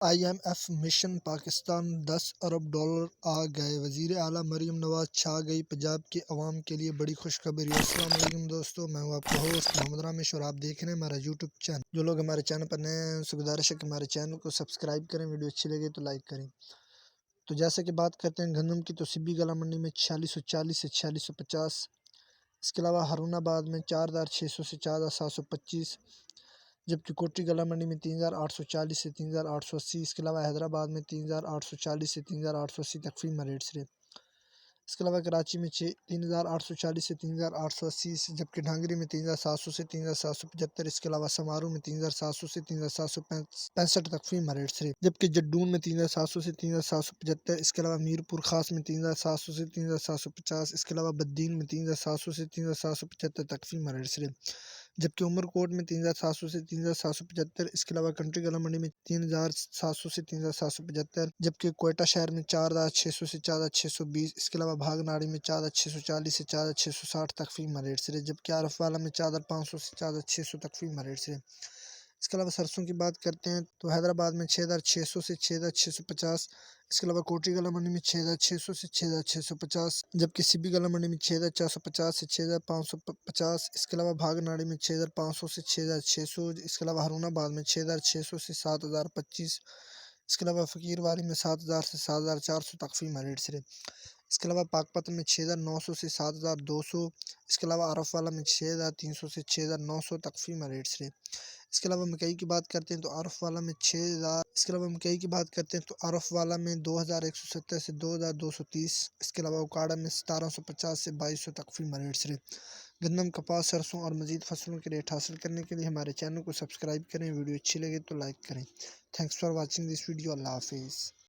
IMF mission Pakistan $10 ارب آ گئے۔ وزیر اعلیٰ مریم نواز چھا گئی پنجاب کے عوام کے لیے بڑی خوشخبری۔ السلام علیکم دوستو، میں ہوں آپ کا ہوسٹ محمد رامش اور آپ دیکھ رہے ہیں ہمارا یوٹیوب چینل۔ جو لوگ ہمارے چینل پر نئے ہیں ان سے گزارش ہے کہ ہمارے چینل کو سبسکرائب کریں، ویڈیو اچھی لگے تو لائک کریں۔ تو جیسا کہ بات کرتے ہیں گندم کی، تو سبی گلا منڈی میں 4640 سے 4650، اس کے علاوہ ہارون آباد میں 4600 سے 4725، جبکہ کوٹری گلا منڈی میں 3840 سے 3880، اس کے علاوہ حیدرآباد میں 3840 سے 3880 تک فیمر ریٹس رہے۔ اس کے علاوہ کراچی میں 3840 سے 3880، جبکہ ڈھانگری میں 3700 سے 3775، اس کے علاوہ سمارو میں 3700 سے 3765 تک فیمر ریٹس رہے، جبکہ جڈون میں 3700 سے 3775، اس کے علاوہ میرپور خاص میں 3700 سے 3750، اس کے علاوہ بدین میں 3700 سے 3775 تک فیمر ریٹس رہے، جبکہ عمر کوٹ میں 3700 سے 3775، اس کے علاوہ کنٹری گلا منڈی میں 3700 سے 3775، جبکہ کوئٹہ شہر میں 4600 سے 4620، اس کے علاوہ بھاگ ناڑی میں 4640 سے 4660 تک فیمر ریٹس رہے، جبکہ عارف والا میں 4500 سے 4600 تک فیمر ریٹس رہے۔ اس کے علاوہ سرسوں کی بات کرتے ہیں تو حیدرآباد میں 6600 سے 6650، اس کے علاوہ کوٹری گلا منڈی میں 6600 سے 6650، جبکہ سبی گلا منڈی میں 6450 سے 6550، اس کے علاوہ بھاگ ناڑی میں 6500 سے 6600، اس کے علاوہ ہارون آباد میں 6600 سے 7025، اس کے علاوہ فقیر والی میں 7000 سے 7400 تک فیمر ریٹس رہے۔ اس کے علاوہ پاک پتن میں 6900 سے 7200، اس کے علاوہ عارف والا میں 6300 سے 6900 تک فیمر ریٹس رہے۔ اس کے علاوہ مکئی کی بات کرتے ہیں تو عارف والا میں 6000، اس کے علاوہ مکئی کی بات کرتے ہیں تو عارف والا میں 2170 سے 2230، اس کے علاوہ اوکاڑا میں 1750 سے 2200 تک فیمر ریٹس رہے۔ گندم، کپاس، سرسوں اور مزید فصلوں کے ریٹ حاصل کرنے کے لیے ہمارے چینل کو سبسکرائب کریں، ویڈیو اچھی لگے تو لائک کریں۔ Thanks for watching this video. اللہ حافظ۔